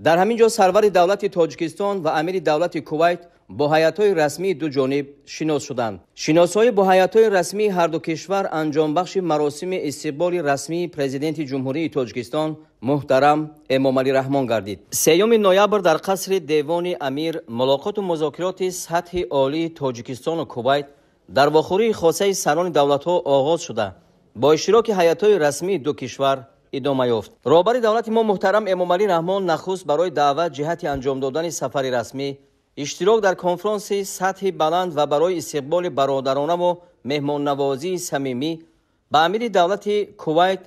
дар ҳамин ҷо сарвари давлати тоҷикистон ва амири давлати кувайт бо ҳайатҳои расмии дуҷониб шинос шуданд. шиносҳои бо ҳайатҳои расмии ҳарду кишвар анҷомбахши маросими истиқболи расмии президенти ҷумҳурии тоҷикистон муҳтарам эмомалӣ раҳмон гардид. 3 ноябр дар қасри девони амир мулоқоту музокироти сатҳи олии тоҷикистону кувайт дар вохӯрии хосаи сарони давлатҳо оғоз шуда бо иштироки ҳайатҳои расмии ду кишвар идома ёфт. роҳбари давлати мо муҳтарам эмомалӣ раҳмон нахуст барои даъват ҷиҳати анҷом додани сафари расмӣ, иштирок дар конфронси сатҳи баланд ва барои истиқболи бародаронаву меҳмоннавозии самимӣ ба амири давлати кувайт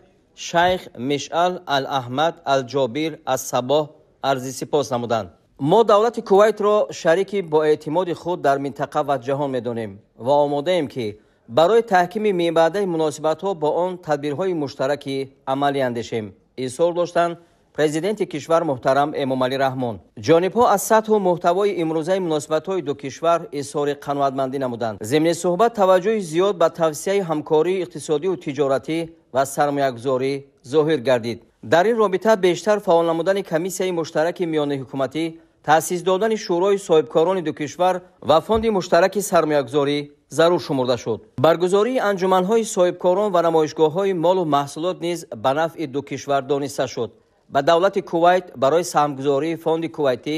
шайх мишъал ал-аҳмад ал-ҷобир аз Сабоҳ арзи сипос намуданд. мо давлати кувайтро шарики боэътимоди худ дар минтақа ва ҷаҳон медонем ва омодаем ки барои таҳкими мебаъдаи муносибатҳо бо он тадбирҳои муштараки амалӣ андешем, изҳор доштанд президенти кишвар муҳтарам эмомалӣ раҳмон. ҷонибҳо аз сатҳу муҳтавои имрӯзаи муносибатҳои ду кишвар изҳори қаноатмандӣ намуданд. земни суҳбат таваҷҷӯҳи зиёд ба тавсияи ҳамкории иқтисодию тиҷоратӣ ва сармоягузорӣ зоҳир гардид. дар ин робита бештар фаъол намудани комиссияи муштараки миёнаи ҳукуматӣ, таъсис додани шӯрои соҳибкорони ду кишвар ва фонди муштараки сармоягузорӣ зарур шумурда шуд. баргузории анҷуманҳои соҳибкорон ва намоишгоҳҳои молу маҳсулот низ ба нафъи ду кишвар дониста шуд. ба давлати кувайт барои саҳмгузории фонди кувайтӣ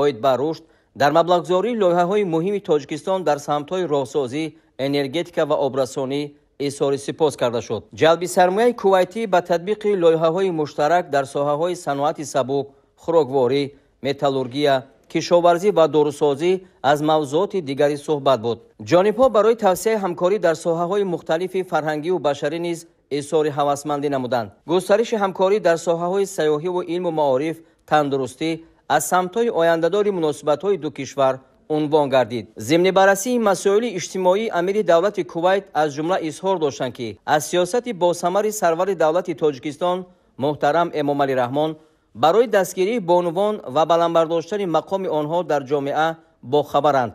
оид ба рушд дар маблағгузории лоиҳаҳои муҳими тоҷикистон дар самтҳои роҳсозӣ, энергетика ва обрасонӣ изҳори сипос карда шуд. ҷалби сармояи кувайтӣ ба татбиқи лоиҳаҳои муштарак дар соҳаҳои саноати сабук, хӯрокворӣ, металлургия, кишоварзӣ ва дорусозӣ аз мавзӯоти дигари суҳбат буд. ҷонибҳо барои тавсияи ҳамкорӣ дар соҳаҳои мухталифи фарҳангиву башарӣ низ изҳори ҳавасмандӣ намуданд. густариши ҳамкорӣ дар соҳаҳои сайёҳиву илму маориф, тандурустӣ аз самтҳои ояндадори муносибатҳои ду кишвар унвон гардид. зимни баррасии масоили иҷтимоии амири давлати кувайт аз ҷумла изҳор доштанд ки аз сиясати босамари сарвари давлати тоҷикистон муҳтарам эмомалӣ раҳмон барои дастгирии бонувон ва баландбардоштани мақоми онҳо дар ҷомеа бохабаранд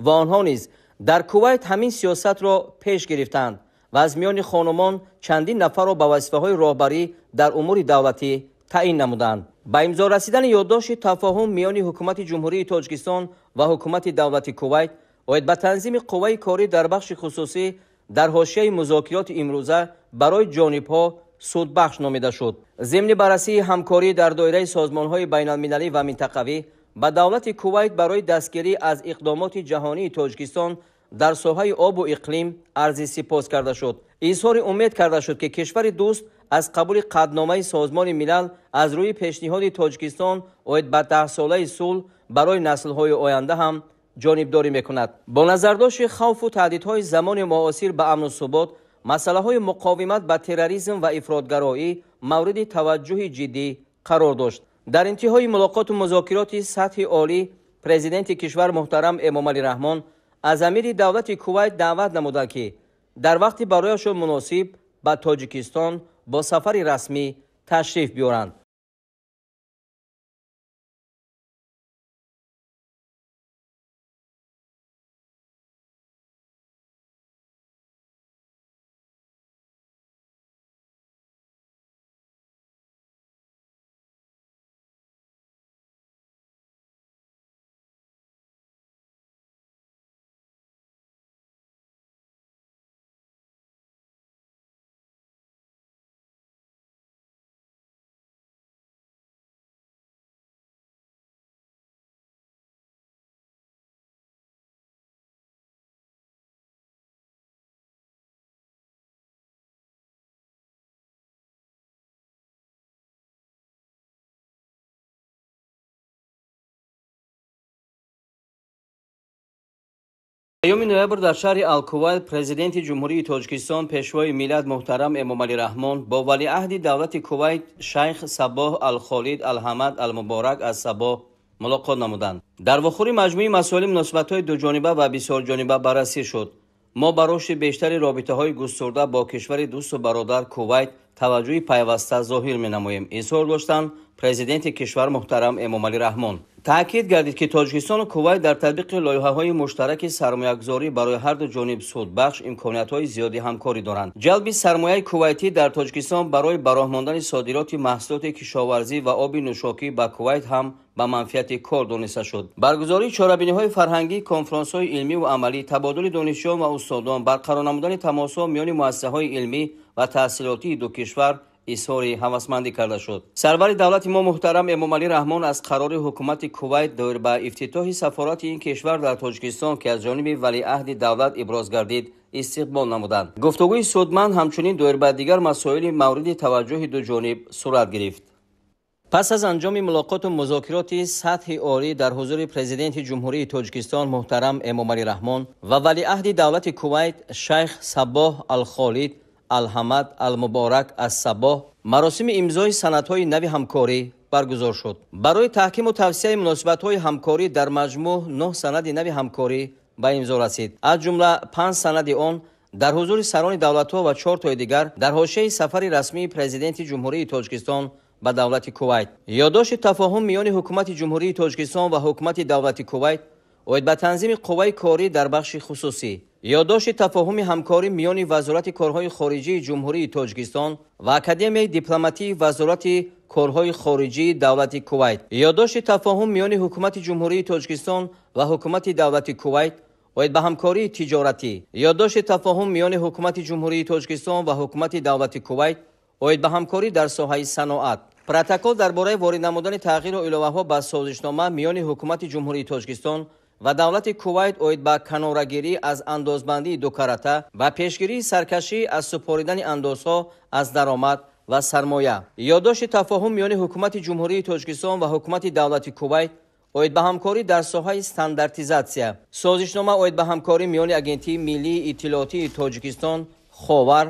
ва онҳо низ дар кувайт ҳамин сиясатро пеш гирифтанд ва аз миёни хонумон чандин нафарро ба вазифаҳои роҳбарӣ дар умури давлатӣ таъин намуданд. ба имзо расидани ёддошти тафоҳум миёни ҳукумати ҷумҳурии тоҷикистон ва ҳукумати давлати кувайт оид ба танзими қувваи корӣ дар бахши хусусӣ дар ҳошияи музокироти имрӯза барои ҷонибҳо судбахш номида шуд. зимни баррасии ҳамкорӣ дар доираи созмонҳои байналмилалӣ ва минтақавӣ ба давлати кувайт барои дастгирӣ аз иқдомоти ҷаҳонии тоҷикистон дар соҳаи обу иқлим арзи сипос карда шуд. изҳори умед карда шуд ки кишвари дӯст аз қабули қадномаи созмони милал аз рӯи пешниҳоди тоҷикистон оид ба 10-солаи сулҳ барои наслҳои оянда ҳам ҷонибдорӣ мекунад. бо назардошти хавфу таҳдидҳои замони муосир ба амну субот, масъалаҳои муқовимат ба терроризм ва ифротгароӣ мавриди таваҷҷӯҳи ҷиддӣ қарор дошт. дар интиҳои мулоқоту музокироти сатҳи олӣ президенти кишвар муҳтарам эмомалӣ раҳмон аз амири давлати кувайт даъват намуданд ки дар вақти барояшон муносиб ба тоҷикистон бо сафари расмӣ ташриф биёранд. ноябр дар шаҳри Ал-Кувайт президенти ҷумҳурии Тоҷикистон пешвои миллат муҳтарам Эмомалӣ Раҳмон бо валиаҳди давлати Кувайт шайх Сабоҳ ал-Холид ал-Ҳамад ал-Муборак аз Сабоҳ мулоқот намуданд. дар вохӯри маҷмӯи масоили муносибатҳои дуҷониба ва бисёрҷониба баррасӣ шуд. мо ба рушди бештари робитаҳои густурда бо кишвари дӯсту бародар Кувайт таваҷҷӯҳи пайваста зоҳир менамоем, изҳор доштанд президент кишвар муҳтарам эмомалӣ раҳмон таъкид гардид ки тоҷикистону кувайт дар татбиқи лоиҳаҳои муштараки сармоягузорӣ барои ҳарду ҷониб судбахш имкониятҳои зиёди ҳамкорӣ доранд. ҷалби сармояи кувайтӣ дар тоҷикистон барои бароҳ мондани содироти маҳсулоти кишоварзӣ ва оби нӯшокӣ ба кувайт ҳам ба манфиати кор дониста шуд. баргузории чорабиниҳои фарҳангӣ, конферансҳои илмӣ ва амалӣ, табодули донишҷӯён ва устодон, барқарор намудани тамосҳо миёни муассисаҳои илмӣ ва таҳсилотии ду кишвар изҳори ҳавасмандӣ карда шуд. сарвари давлати мо муҳтарам эмомалӣ раҳмон аз қарори ҳукумати кувайт доир ба ифтитоҳи сафорати ин кишвар дар тоҷикистон ки аз ҷониби валиаҳди давлат иброз гардид истиқбол намуданд. гуфтугӯи судманд ҳамчунин доир ба дигар масоили мавриди таваҷҷӯҳи дуҷониб сурат гирифт. пас аз анҷоми мулоқоту музокироти сатҳи олӣ дар ҳузури президенти ҷумҳурии тоҷикистон муҳтарам эмомалӣ раҳмон ва валиаҳди давлати кувайт шайх Сабоҳ Ал-Холид Ал-Ҳамад Ал-Муборак аз-Сабоҳ маросими имзои санадҳои нави ҳамкорӣ баргузор шуд. барои таҳкиму тавсияи муносибатҳои ҳамкорӣ дар маҷмӯъ 9 санади нави ҳамкорӣ ба имзо расид. аз ҷумла 5 санади он дар ҳузури сарони давлатҳо ва 4 тои дигар дар ҳошияи сафари расмии президенти ҷумҳурии тоҷикистон ба давлати кувайт. ёддошти тафоҳум миёни ҳукумати ҷумҳурии тоҷикистон ва ҳукумати давлати кувайт оид ба танзими қувваи корӣ дар бахши хусусӣ. ёддошти тафоҳуми ҳамкорӣ миёни вазорати корҳои хориҷии ҷумҳурии тоҷикистон ва академияи дипломатии вазорати корҳои хориҷии давлати кувайт. ёддошти тафоҳум миёни ҳукумати ҷумҳурии тоҷикистон ва ҳукумати давлати кувайт оид ба ҳамкории тиҷоратӣ. ёддошти тафоҳум миёни ҳукумати ҷумҳурии тоҷикистон ва ҳукумати давлати кувайт оид ба ҳамкорӣ дар соҳаи саноат. протокол дар бораи ворид намудани тағйиру иловаҳо ба созишнома миёни ҳукумати ҷумҳурии тоҷикистон ва давлати кувайт оид ба канорагирӣ аз андозбандии ду карата ва пешгирии саркашӣ аз супоридани андозҳо аз даромад ва сармоя. ёддошти тафоҳум миёни ҳукумати ҷумҳурии тоҷикистон ва ҳукумати давлати кувайт оид ба ҳамкорӣ дар соҳаи стандартизатсия. созишнома оид ба ҳамкорӣ миёни агентии миллии иттилоотии тоҷикистон ховар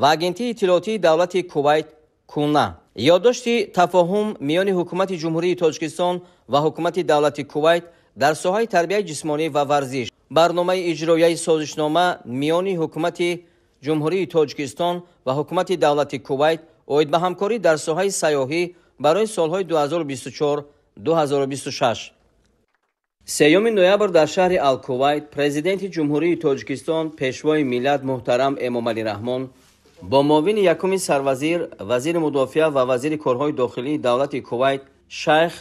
ва агентии иттилоотии давлати кувайт куна. ёддошти тафоҳум миёни ҳукумати ҷумҳурии тоҷикистон ва ҳукумати давлати кувайт дар соҳаи тарбияи ҷисмонӣ ва варзиш. барномаи иҷроияи созишнома миёни ҳукумати ҷумҳурии тоҷикистон ва ҳукумати давлати кувайт оид ба ҳамкорӣ дар соҳаи сайёҳӣ барои солҳои 2024-2026. 3 ноябр дар шаҳри Ал-Кувайт президенти ҷумҳурии тоҷикистон пешвои миллат муҳтарам эмомалӣ раҳмон бо муовини якуми сарвазир, вазири мудофиа ва вазири корҳои дохилии давлати кувайт шайх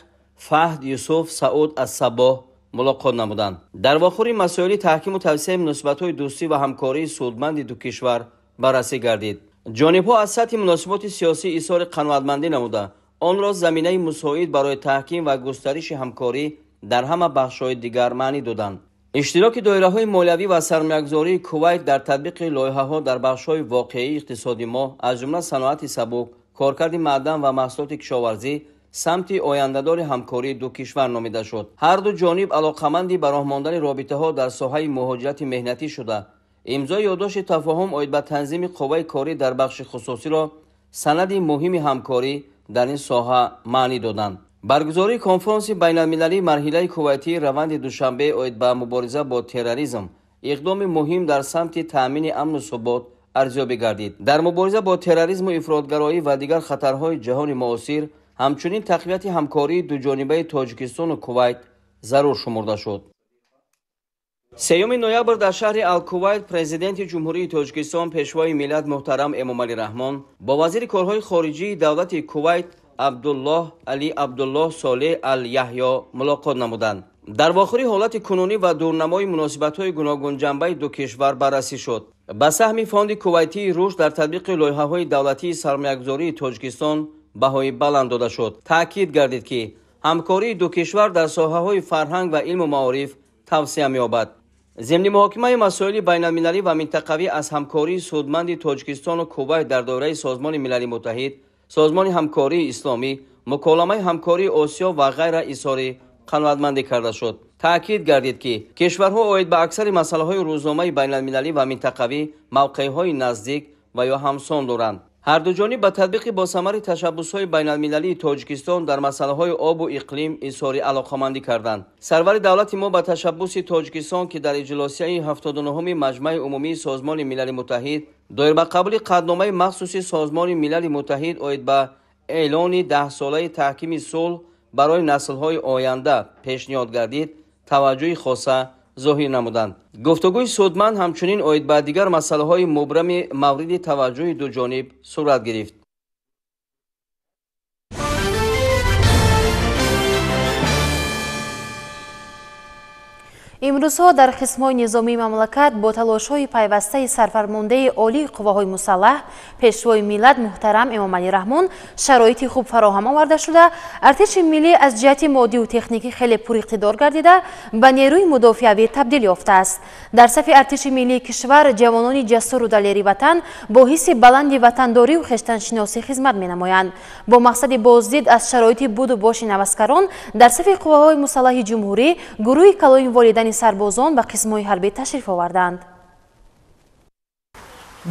Фаҳд Юсуф Сауд аз-Сабоҳ мулоқот намуданд. дар вохӯри масоили таҳкиму тавсияи муносибатҳои дӯстӣ ва ҳамкории судманди ду кишвар баррасӣ гардид. ҷонибҳо аз сатҳи муносиботи сиёсӣ изҳори қаноатмандӣ намуда, онро заминаи мусоид барои таҳким ва густариши ҳамкорӣ дар ҳама бахшҳои дигар маънӣ доданд. иштироки доираҳои молиявӣ ва сармоягузории кувайт дар татбиқи лоиҳаҳо дар бахшҳои воқеии иқтисоди мо аз ҷумла саноати сабук, коркарди маъдан ва маҳсулоти кишоварзӣ самти ояндадори ҳамкории ду кишвар номида шуд. ҳарду ҷониб алоқаманди ба роҳ мондани робитаҳо дар соҳаи муҳоҷирати меҳнатӣ шуда, имзои ёддошти тафоҳум оид ба танзими қувваи корӣ дар бахши хусусиро санади муҳими ҳамкорӣ дар ин соҳа маънӣ доданд. баргузории конферанси байналмилалии марҳилаи кувайтӣ раванди душанбе оид ба мубориза бо терроризм иқдоми муҳим дар самти таъмини амну субот арзёбӣ гардид. дар мубориза бо терроризму ифротгароӣ ва дигар хатарҳои ҷаҳони муосир ҳамчунин тақвияти ҳамкории дуҷонибаи тоҷикистону кувайт зарур шумурда шуд. 3 ноябр дар шаҳри Ал-Кувайт президенти ҷумҳурии тоҷикистон пешвои миллат муҳтарам эмомалӣ раҳмон бо вазири корҳои хориҷии давлати кувайт Абдуллоҳ Али Абдуллоҳ Солеҳ Ал-Яҳьё мулоқот намуданд. дар вохӯри ҳолати кунунӣ ва дурнамои муносибатҳои гуногунҷанбаи ду кишвар баррасӣ шуд. ба саҳми фонди кувайтии рушд дар татбиқи лоиҳаҳои давлатии сармоягузории тоҷикистон баҳои баланд дода шуд. таъкид гардид ки ҳамкории ду кишвар дар соҳаҳои фарҳанг ва илму маориф тавсия меёбад. зимни муҳокимаи масоили байналмилалӣ ва минтақавӣ аз ҳамкории судманди тоҷикистону кувайт дар доираи созмони милали муттаҳид, созмони ҳамкории исломӣ, муколамаи ҳамкории осиё ва ғайра изҳори қаноатмандӣ карда шуд. таъкид гардид ки кишварҳо оид ба аксари масъалаҳои рӯзномаи байналмилалӣ ва минтақавӣ мавқеъҳои наздик ва ё ҳамсон доранд. ҳарду ҷониб ба татбиқи босамари tashabbusҳои байналмилалии тоҷикистон дар масъалаҳои обу иқлим изҳори алоқамандӣ карданд. сарвари давлати мо ба tashabbuси тоҷикистон ки дар иҷлосияи 79-уми маҷмаи умумии созмони милали муттаҳид доир ба қабули қадномаи махсуси созмони милали муттаҳид оид ба اعلان 10 ساله تحکیم صلح برای نسل‌های آینده پیشنهاد گردید توجه خاصه ظاهر نمودند. گفتگوی سودمند همچنین اوید به دیگر مسائل مبرم مورد توجه دو جانب صورت گرفت. имрӯзҳо дар қисмҳои низомии мамлакат бо талошҳои пайвастаи сарфармондаи олии қувваҳои мусаллаҳ пешвои миллат муҳтарам эмомалӣ раҳмон шароити хуб фароҳам оварда шуда артиши миллӣ аз ҷиҳати моддию техникӣ хеле пуриқтидор гардида ба нерӯи мудофиавӣ табдил ёфтааст. дар сафи артиши миллии кишвар ҷавонони ҷасуру далери ватан бо ҳисси баланди ватандорию хештаншиносӣ хизмат менамоянд. бо мақсади боздид аз шароити буду боши навазкарон дар сафи қувваҳои мусаллаҳи ҷумҳурӣ гурӯҳи калони волидани сарбозон ба қисмҳои ҳарбӣ ташриф оварданд.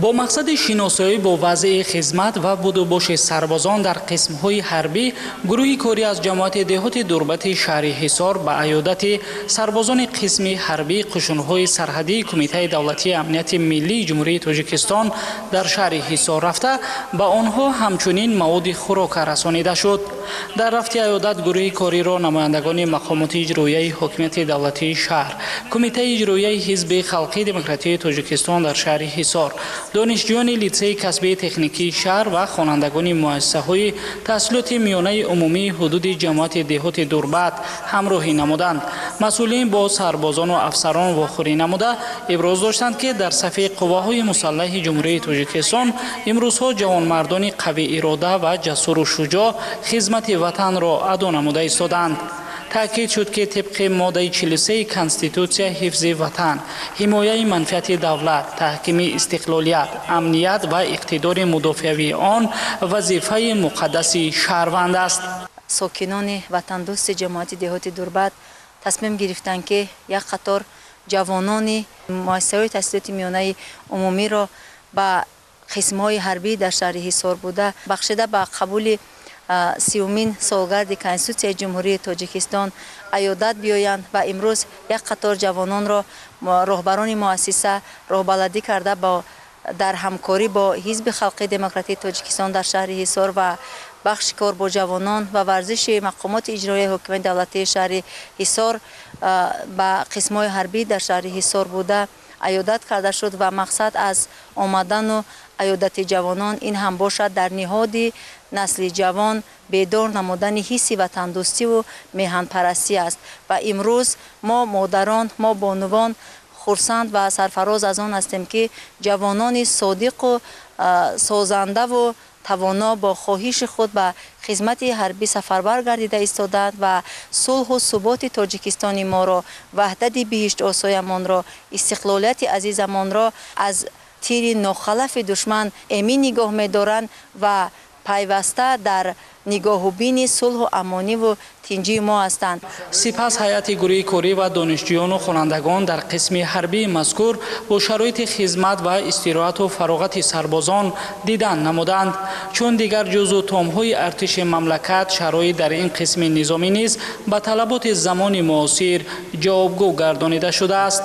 бо мақсади шиносоӣ бо вазъи хизмат ва будубоши сарбозон дар қисмҳои ҳарбӣ гурӯҳи корӣ аз ҷамоати деҳоти дурбати шаҳри ҳисор ба айодати сарбозони қисми ҳарбӣ қушунҳои сарҳадии кумитаи давлатии амнияти миллии ҷумҳурии тоҷикистон дар шаҳри ҳисор рафта ба онҳо ҳамчунин маводи хӯрока расонида шуд. дар рафти айодат гурӯҳи кориро намояндагони мақомоти иҷроияи ҳокимияти давлатии шаҳр, кумитаи иҷроияи ҳизби халқии демократии тоҷикистон дар шаҳри ҳисор, донишҷӯёни литсеи касбии техникии шаҳр ва хонандагони муассисаҳои таҳсилоти миёнаи умумии ҳудуди ҷамоати деҳоти дурбат ҳамроҳӣ намуданд. масъулин бо сарбозону афсарон вохӯрӣ намуда иброз доштанд, ки дар сафи қувваҳои мусаллаҳи ҷумҳурии тоҷикистон имрӯзҳо ҷавонмардони қавиирода ва ҷасуру шуҷоъ хизмати ватанро адо намуда истоданд. таъкид шуд, ки тибқи моддаи 43 Конститутсия ҳифзи ватан, ҳимояи манфиати давлат, таҳкими истиқлолият, амният ва иқтидори мудофиавии он вазифаи муқаддаси шаҳрванд аст. сокинони ватандӯсти ҷамоати деҳоти дурбат тасмим гирифтанд, ки як қатор ҷавонони муассисаҳои таҳсилоти миёнаи умумиро ба қисмҳои ҳарбӣ дар шаҳри ҳисор буда бахшида ба қабули 30-мин солгарди Конститутсияи ҷумҳурии тоҷикистон айодат биёянд ва имрӯз як қатор ҷавононро роҳбарони муассиса роҳбаладӣ карда дар ҳамкорӣ бо ҳизби халқии демократии тоҷикистон дар шаҳри ҳисор ва бахши кор бо ҷавонон ва варзиши мақомоти иҷроияи ҳокимияти давлатии шаҳри ҳисор ба қисмҳои ҳарбӣ дар шаҳри ҳисор буда айодат карда шуд ва мақсад аз омадану айодати ҷавонон ин ҳам бошад дар ниҳоди насли ҷавон бедор намудани ҳисси ватандӯстиву меҳанпарастӣ аст. ва имрӯз мо модарон, мо бонувон хурсанд ва сарфароз аз он ҳастем, ки ҷавонони содиқу созандаву тавоно бо хоҳиши худ ба хизмати ҳарбӣ сафарбар гардида истоданд ва сулҳу суботи тоҷикистони моро, ваҳдати биҳиштосоямонро, истиқлолияти азизамонро аз тири нохалафи душман эмин нигоҳ медоранд ва пайваста дар нигоҳубини сулҳу амониву тинҷии мо ҳастанд. сипас ҳайати гурӯҳи корӣ ва донишҷӯёну хонандагон дар қисми ҳарбии мазкур бо шароити хизмат ва истироҳату фароғати сарбозон дидан намуданд. чун дигар ҷузу томҳои артиши мамлакат шароит дар ин қисми низомӣ низ ба талаботи замони муосир ҷавобгӯ гардонида шудааст.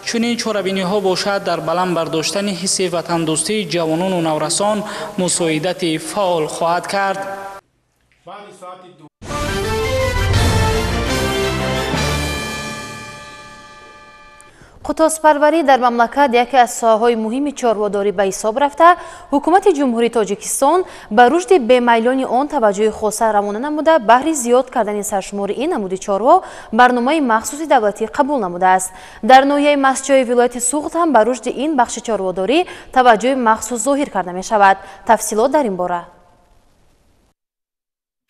чунин чорабиниҳо бошад дар баланд бардоштани ҳисси ватандӯстии ҷавонону наврасон мусоидати фаъол хоҳад кард. қутозпарварӣ дар мамлакат яке аз соҳаҳои муҳими чорводорӣ ба ҳисоб рафта, ҳукумати ҷумҳурии Тоҷикистон ба рушди бемайлони он таваҷҷӯҳи хоса равона намуда, баҳри зиёд кардани саршумори ин намуди чорво барномаи махсуси давлатӣ қабул намудааст. дар ноҳияи Масҷои вилояти Суғд ҳам ба рушди ин бахши чорводорӣ таваҷҷӯҳи махсус зоҳир карда мешавад. тафсилот дар ин бора.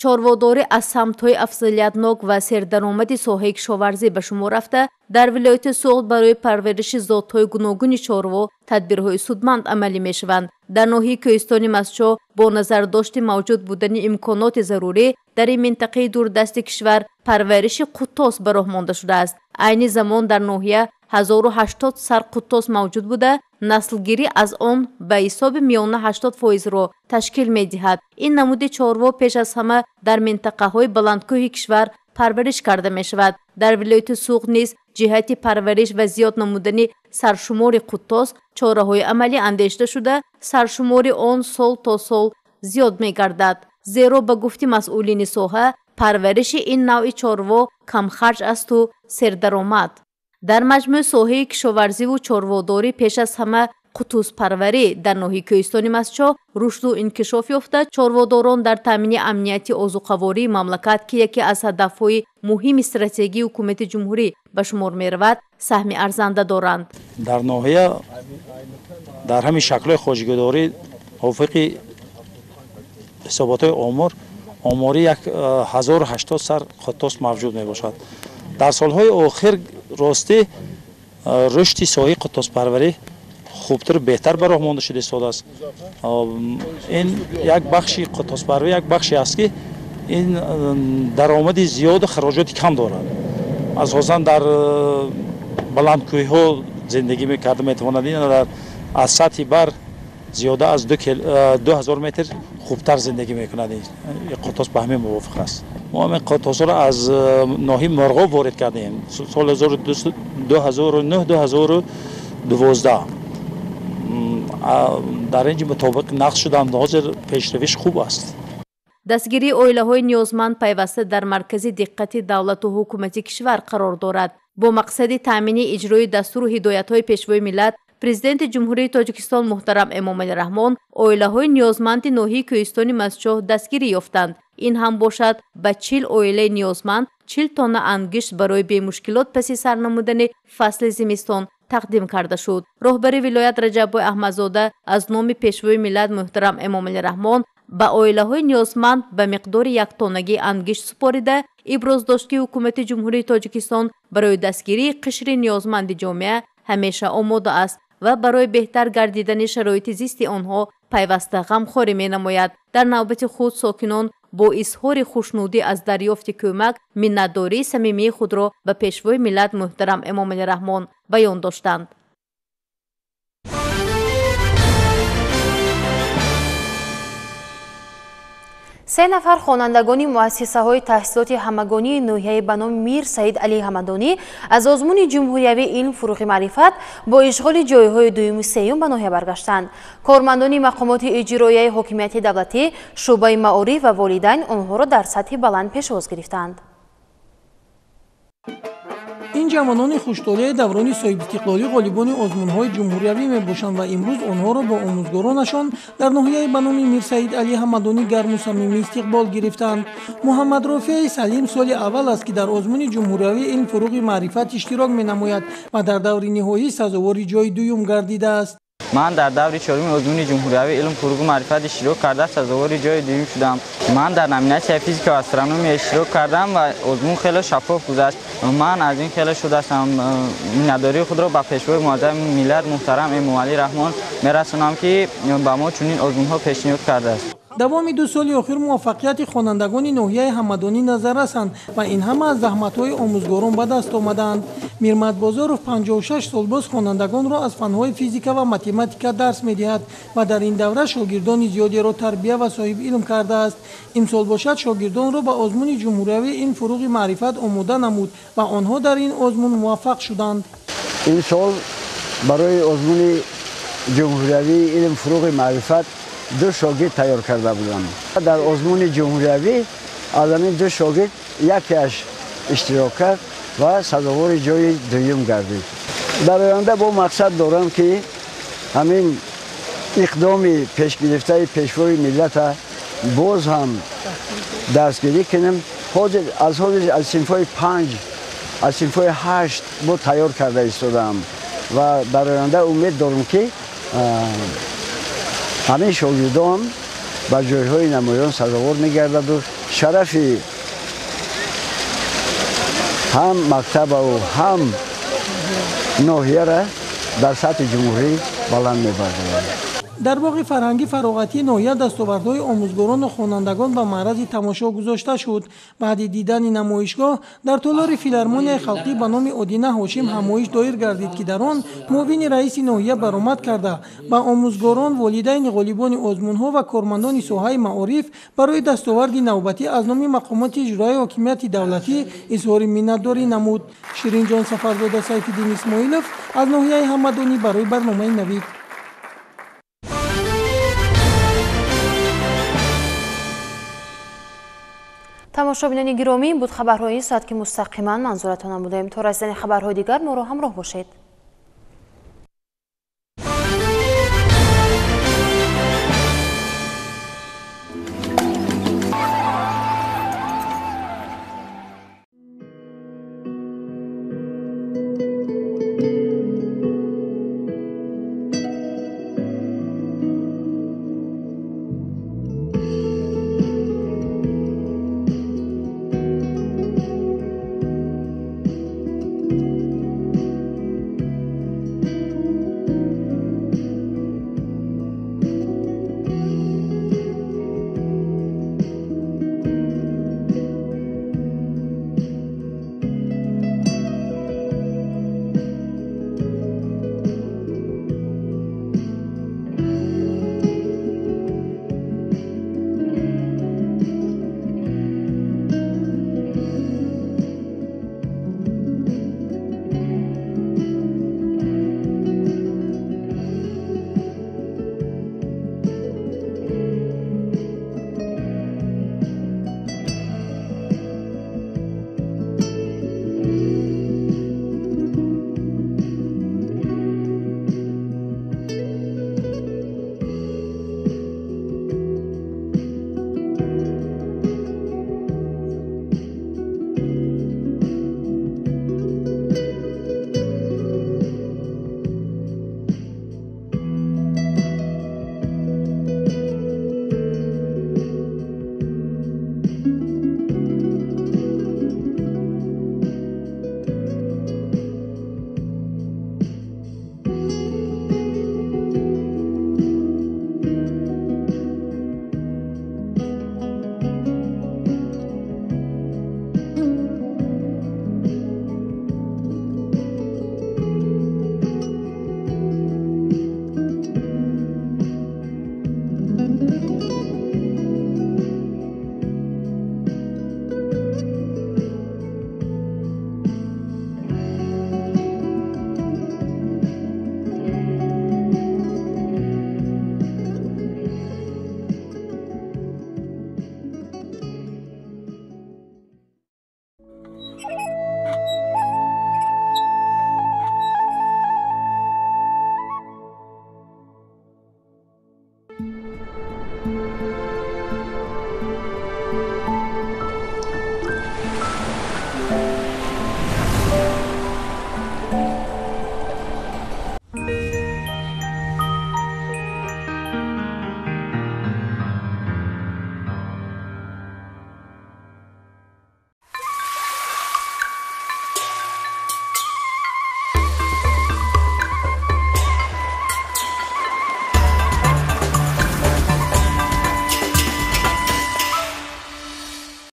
чорводорӣ аз самтҳои афзалиятнок ва сердаромади соҳаи кишоварзӣ ба шумор рафта, дар вилояти Суғд барои парвариши зотҳои гуногуни чорво тадбирҳои судманд амалӣ мешаванд. дар ноҳияи Кӯҳистони Масҷо бо назардошти мавҷуд будани имконоти зарурӣ дар ин минтақаи дурдасти кишвар парвариши қуттос ба роҳ монда шудааст. айни замон дар ноҳия 1080 сар қуттос мавҷуд буда, наслгирӣ аз он ба ҳисоби миёна 80%-ро ташкил медиҳад. ин намуди чорво пеш аз ҳама дар минтақаҳои баландкӯҳи кишвар парвариш карда мешавад. дар вилояти Суғд низ ҷиҳати парвариш ва зиёд намудани саршумори қуттос чораҳои амалӣ андешта шуда, саршумори он сол то сол зиёд мегардад. зеро ба гуфти масъулини соҳа парвариши ин навъи чорво камхарҷ асту сердаромад. дар маҷмӯъ соҳаи кишоварзиву чорводорӣ пеш аз ҳама қутузпарварӣ дар ноҳияи кӯҳистони Масчоҳ рушду инкишоф ёфта, чорводорон дар таъмини амнияти озуқавории мамлакат ки яке аз ҳадафҳои муҳими стратегияи ҳукумати ҷумҳурӣ ба шумор меравад, саҳми арзанда доранд. дар ноҳия дар ҳамин шаклҳои хоҷигудорӣ мувофиқи ҳисоботҳои оморӣ 1080 сар хотос мавҷуд мебошад. дар солҳои охир ростӣ рушди соҳаи қутузпарварӣ хубтар беҳтар ба роҳ монда шуда истодааст. ин як бахши қутузпарварӣ як бахше аст ки ин даромади зиёду хароҷоти кам дорад. асосан дар баландкӯҳиҳо зиндагӣ мекарда метавонад ин аз сатҳи бар зиёда аз 2000 метр хубтар зиндагӣ мекунад. қутуз ба ҳамин мувофиқ аст. мо ҳамин қутузро аз ноҳияи Морғоб ворид кардем соли 2009-2012. дар инҷи мутобиқ нақд шуданд. ҳозир пешравиш хуб аст. дастгирии оилаҳои ниёзманд пайваста дар маркази диққати давлату ҳукумати кишвар қарор дорад. бо мақсади таъмини иҷрои дастуру ҳидоятҳои пешвои миллат, президенти ҷумҳурии Тоҷикистон муҳтарам Эмомалӣ Раҳмон оилаҳои ниёзманди ноҳияи кӯҳистони Масчоҳ дастгирӣ ёфтанд. ин ҳам бошад ба 40 оилаи ниёзманд 40 тонна ангишт барои бемушкилот паси сар намудани фасли зимистон тақдим карда шуд. роҳбари вилоят Раҷаббой Аҳмадзода аз номи пешвои миллат муҳтарам Эмомалӣ Раҳмон ба оилаҳои ниёзманд ба миқдори 1 тоннагии ангишт супорида иброз дошт ки ҳукумати ҷумҳурии Тоҷикистон барои дастгирии қишри ниёзманди ҷомеа ҳамеша омода аст ва барои беҳтар гардидани шароити зисти онҳо пайваста ғамхорӣ менамояд. дар навбати худ сокинон бо изҳори хушнудӣ аз дарёфти кӯмак миннатдории самимии худро ба пешвои миллат муҳтарам Эмомалӣ Раҳмон баён доштанд. سه نفر خوانندگان مؤسسه‌های تحصیلات همگانی نوحه‌ای به نام میر سعید علی حمدانی از آزمون جمهوریوی علم فروغ معرفت با اشغال جایهای دوم و سوم به نوحه برگشتند. کارمندان مقامات اجرایی حاکمیت دولتی، شعبه معارف و والدین آنها را در سطح بلند پیشواز گرفتند. این جوانان خوش‌طالع دوران صاحب استقلالی غالبان آزمون‌های جمهوریوی میباشند و امروز آنها را با آموزگارانشان در ناحیه به نام میر سعید علی حمدانی گرم و صمیمی استقبال گرفتند. محمد رافع سلیم سال اول است که در آزمون جمهوریوی علم فروغ معرفت اشتراک می‌نماید و در دور نهایی سزاوار جای دوم گردیده است. من در دور چهارم آزمون جمهوریوی علم فروغ معرفت اشتراک کرده سزاوار جای دوم شدم. من در نمینه فیزیک و استرونومی اشتراک کردم و آزمون خیلی شفاف گذشت. من از این خیلی شده هستم میانه‌داری خود را به پیشوای معظم ملت محترم امامعلی رحمان میرسانم که به ما چنین آزمون‌ها پیشنهاد کرده است. دوام 2 سال آخر موفقیت خوانندگان ناحیه حمدانی نظر رسند و این همه از زحمت‌های آموزگاران به دست آمدند. میرمد بازارов 56 سال باز خوانندگان را از فن‌های فیزیک و متماتیک درس می‌دهد و در این دوره شاگردان زیادی را تربیت و صاحب علم کرده است. امسال باشد شاگردان را به آزمون جمهوریوی علم فروغ معرفت آماده نمود و آنها در این آزمون موفق شدند. این سال برای آزمون جمهوریوی علم فروغ معرفت 2 شاگرد تیار کرده بودم. در آزمون جمهوریوی از این 2 شاگرد یکیش اشتراک کرد و سزاوار جای دوم گردید. در آینده با مقصد دارم که همین اقدام پیش گرفته پیشوای ملت باز هم دستگیری کنیم. از صنف‌های 5 از صنف‌های 8 با تیار کرده ایستادم و در آینده امید دارم که همه شاگردان به جایهای نمایان سزاوار می‌گردد و شرف هم مکتب و هم ناحیه را در سطح جمهوری بلند می‌برد. در باغ فرهنگی فراغتی ناحیه دستاوردهای آموزگاران و خوانندگان به معرض تماشا گذاشته شد. بعد دیدن نمایشگاه در تالار فیلارمونیای خلقی به نام آدینه هاشم همایش دایر گردید که در آن معاون رئیس ناحیه برآمد کرده به آموزگاران، والدین غالبان آزمون‌ها و کارمندان ساحه معارف برای دستاورد نوبتی از نام مقامات اجرایی حاکمیت دولتی اظهار منتداری نمود. شیرین جان سفرزاده سیف‌الدین اسماعیلوف از ناحیه حمدانی برای برنامه نوید. тамошобинони гиромӣ, буд хабарҳои соат ки мустақиман манзуратонам будем. То расидани хабарҳои дигар мо ро ҳамроҳ бошед.